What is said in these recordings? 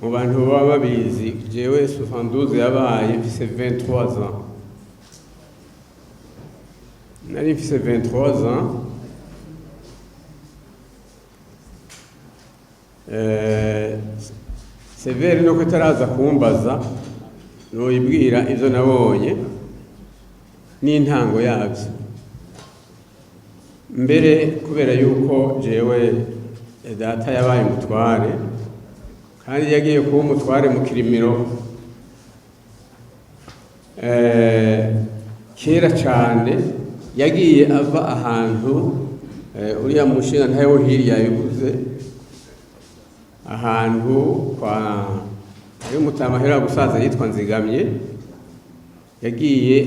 mu bantu baba babizi jewe 72 yabaye mfise 23 ans nari mfise 23 ans severe no kutaraza kumbaza no ibwira ivyo nabonye n'intango yavyo mbere kubera yuko jewe data yabaye umutware kandi yagiye kuba umutware mu Kirimiro kera cyane yagiye ava ahantu uriya mushinga ntayo hirya yubuze ahantu kwa ari mutamahera gusaza yitwa Nzigamye yagiye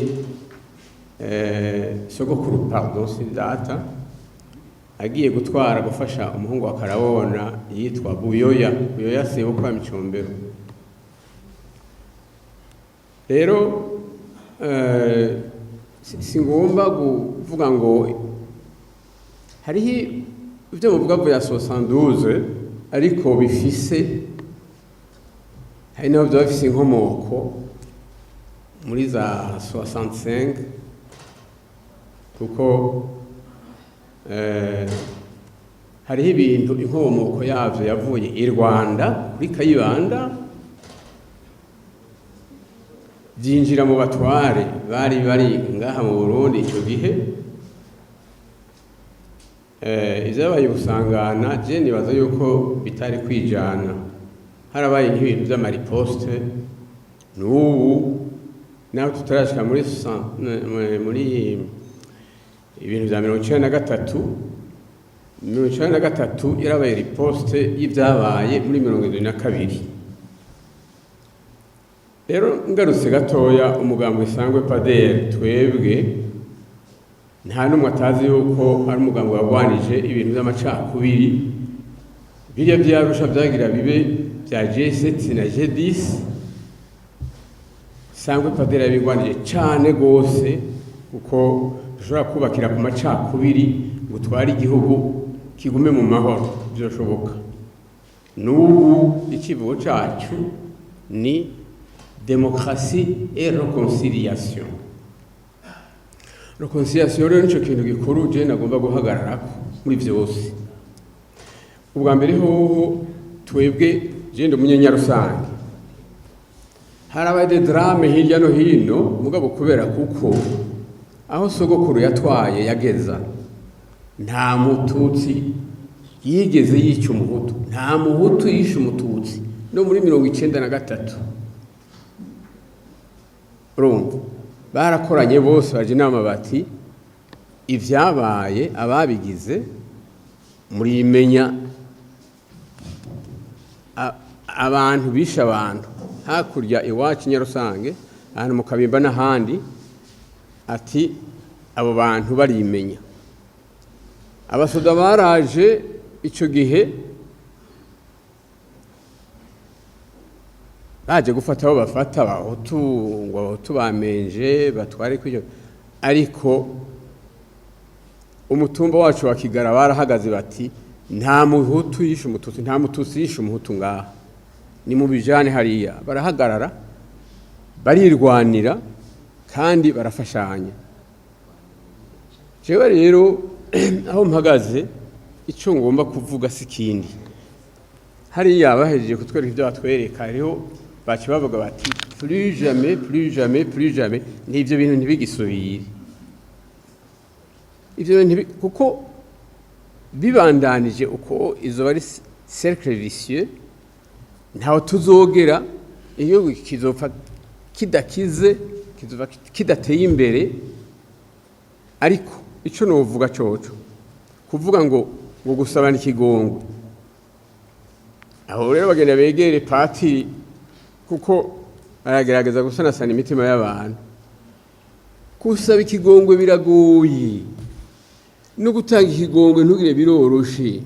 sogokuru pardon si data agiye gutwara gufasha umuhungu wa Karabona yitwa Buyoya sebo kwa Micombero rero singomba kuvuga ngo hariho ivyo muvuga ko ya 72 ariko bifise hari naho bafise inkomoko muri za 65 kuko hariho ibintu inkomoko yavyo yavuye i Rwanda kuri Kayibanda byinjira mu batware bari ngaha mu Burundi ico gihe izabaye gusangana je nibaza yuko bitari kwijana harabaye nk'ibintu by'amariposte n'ubu naho tutarashika muri ibintu bya 1993 yarabaye riposte y'ibyabaye muri 1972 rero ngarutse gatoya umugambo isangwe padere twebwe nta numwe atazi yuko ari umugambo wagwanije ibintu by'amacakubiri birya byarusha byagira bibe bya G7 na G10 sangwe padere yabigwanije cyane gose kuko dushobora kubakira ku macakubiri gutwara igihugu kigume mu mahoro byoshoboka n'ubu ikivugo cyacu ni démocratie et réconciliation rero nico kintu gikuru je nagomba guhagarara muri byose ubwa mbere ho twebwe je ndo munyenyarusange harabaye de drame hirya no hino mugabo kubera kuko aho sogokuru yatwaye yageza nta mututsi yigeze yica umuhutu nta muhutu yisha umututsi no muri 1993 urumva barakoranye bose baje inama bati ivyabaye ababigize muri imenya abantu bisha abantu hakurya iwacu Nyarusange ahantu mu Kabimba n'ahandi ati abo bantu barimenya abasoda baraje ico gihe baje gufata abo bafata abahutu ngo abahutu bamenje batware kw'icyo ariko umutumba wacu wa Kigara barahagaze bati nta muhutu yishe umututsi nta mututsi yishe umuhutu ngaha ni mu bijane hariya barahagarara barirwanira kandi barafashanya jewe rero aho mpagaze ico ngomba kuvuga sikindi hariya bahejeje kutwereka ibyo batwereka rero baci bavuga bati plus jamais n'ivyo bintu ntibigisubire ivyo bintu kuko bibandanije uko izo bari cercle vicieux ntaho tuzogera iyo kizopfa kidakize kizova kidateye imbere ariko ico novuga coco kuvuga ngo gusabana ikigongo aho rero bagenda begere patiri kuko aragerageza gusanasana imitima y'abantu kusaba ikigongwe biragoye no gutanga ikigongwe ntugire biroroshe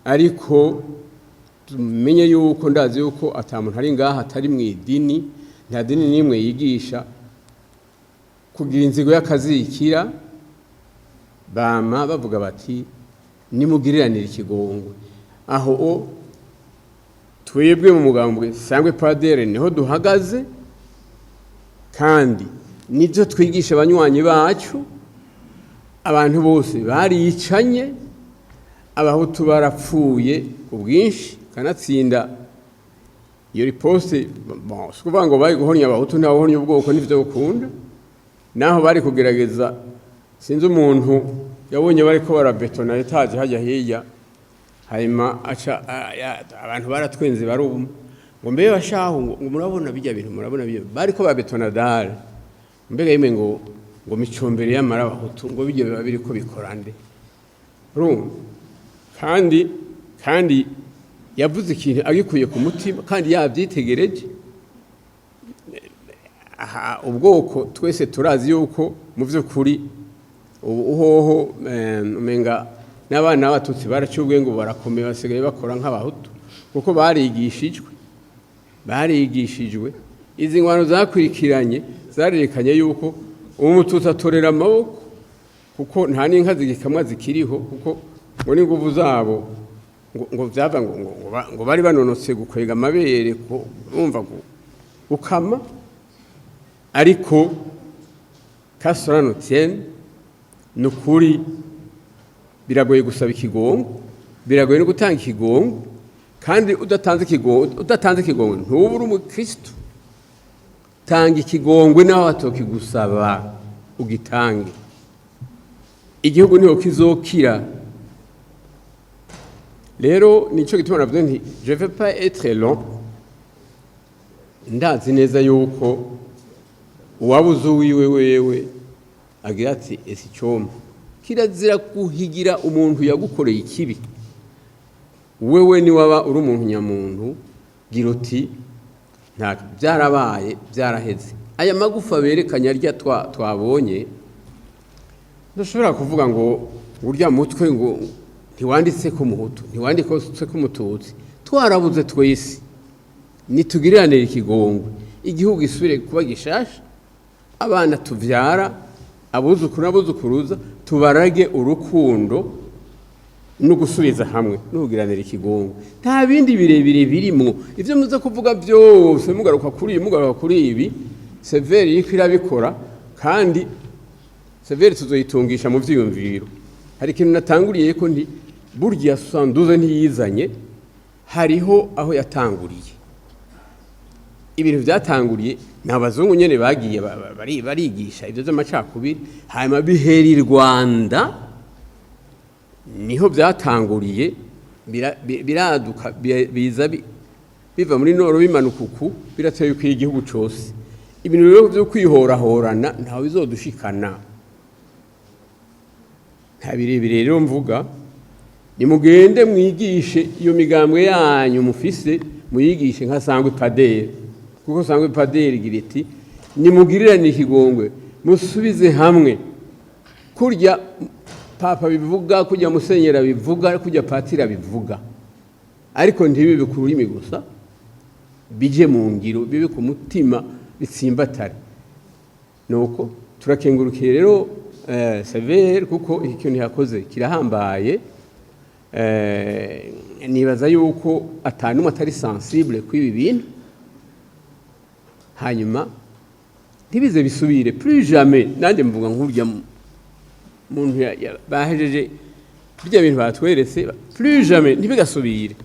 ariko tumenye yuko ndazi yuko atamuntu ari ngaha atari mu idini nta dini nimwe yigisha kugira inzigo y'akazikira bama bavuga bati nimugiriranira ikigongwe aho twebwe mu mugambwe sangwe padere niho duhagaze kandi nivyo twigisha abanywanyi bacu. Abantu bose baricanye, abahutu barapfuye ubwinshi kanatsinda iyo riposte kuvuga ngo bari guhonya abahutu ntaho honya ubwoko nivyo ukunda, naho bari kugerageza sinzi umuntu yabonye bariko barabetona etaje hajya hirya, hanyuma abantu baratwenze baruma ngo mbe bashaho ngo murabona bijya bintu murabona bijya bariko babetona dale mbega yime ngo micombere y'amara abahutu ngo bijye biba biriko bikorande kandi yavuze ikintu agikuye ku mutima kandi yabyitegereje. Aha ubwoko twese turazi yuko mu vy'ukuri uhoho umenga n'abana b'abatutsi baracyubwe ngo barakomeye basigaye bakora nk'abahutu kuko barigishijwe izi ngwano zakurikiranye zarerekanye yuko umututsi atorera amaboko kuko nta n'inka zigikamwa zikiriho kuko ngo n'inguvu zabo ngo vyava ngo bari banonotse gukwega amabere urumva gukama, ariko Kastorano Etienne nukuri biragoye gusaba ikigongo, biragoye no gutanga ikigongo, kandi udatanze ikigongo ntubura umukristo. Tanga ikigongwe naho atokigusaba ugitange, igihugu niho kizokira. Rero nico gituma navuze nti je vais pas être long, ndazi neza yuko uwabuze wiwe wewe agira ati esi cyoma kirazira kuhigira umuntu yagukoreye ikibi. Wewe ni waba uri umuntu nyamuntu gira uti nta byarabaye byaraheze. Aya magufa berekanya rya twabonye ndashobora kuvuga ngo urya mutwe ngo ntiwanditse ko muhutu ntiwanditse ko mututsi, twarabuze twese nitugiranira ikigongwe, igihugu isubire kuba gishasha, abana tuvyara abuzukuru n'abuzukuruza tubarage urukundo no gusubiza hamwe n'ugiranira ikigongwe. Nta bindi birebire birimo ivyo muze kuvuga byose mugaruka kuri ibi Severi yiko irabikora, kandi Severi tuzoyitungisha mu vyiyumviro. Hari ikintu natanguriye ko ndi burya 72 ntiyizanye, hariho aho yatanguriye. Ibintu byatanguriye n'abazungu nyene bagiye barigisha ivyo by'amacakubiri, hanyuma bihera i Rwanda niho byatanguriye biraduka biza biva muri noro bimanuka uku birateye ku igihugu cyose. Ibintu rero byo kwihorahorana ntawe bizodushikana. Nta birebire rero mvuga, nimugende mwigishe iyo migambwe yanyu mufise muyigishe nka Sangwe Padere, kuko Sangwe Padere igira iti nimugirirane ikigongwe musubize hamwe, kurya papa bivuga, kujya musenyera bivuga, kujya patira bivuga, ariko ntibibe ku rurimi gusa, bije mu ngiro, bibe ku mutima, bitsimbatare. Nuko turakengurukiye rero Severi kuko ikintu yakoze kirahambaye. Nibaza yuko atanuma atari sensible kwibi bintu, hanyuma ntibize bisubire plus jamais. Nanje mvuga nk'urya muntu bahejeje bijya bintu batweretse plus jamais ntibigasubire.